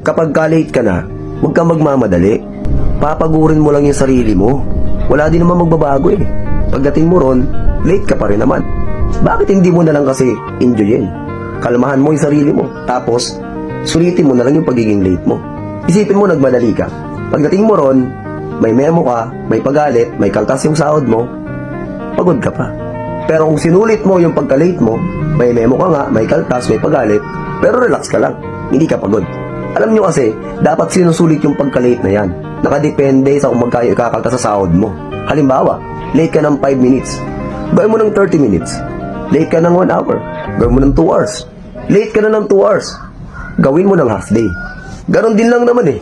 Kapag ka-late ka na, huwag kang magmamadali. Papagurin mo lang yung sarili mo. Wala din naman magbabago eh. Pagdating mo ron, late ka pa rin naman. Bakit hindi mo na lang kasi enjoyin? Kalmahan mo yung sarili mo. Tapos, sulitin mo na lang yung pagiging late mo. Isipin mo nagmadali ka. Pagdating mo ron, may memo ka, may pagalit, may kaltas yung sahod mo, pagod ka pa. Pero kung sinulit mo yung pagka-late mo, may memo ka nga, may kaltas, may pagalit, pero relax ka lang, hindi ka pagod. Alam nyo kasi, dapat sinusulit yung pagka-late na yan. Nakadepende sa kung magkano ikakaltas sa sahod mo. Halimbawa, late ka ng 5 minutes, gawin mo ng 30 minutes. Late ka ng 1 hour, gawin mo ng 2 hours. Late ka na ng 2 hours, gawin mo ng half day. Ganon din lang naman eh.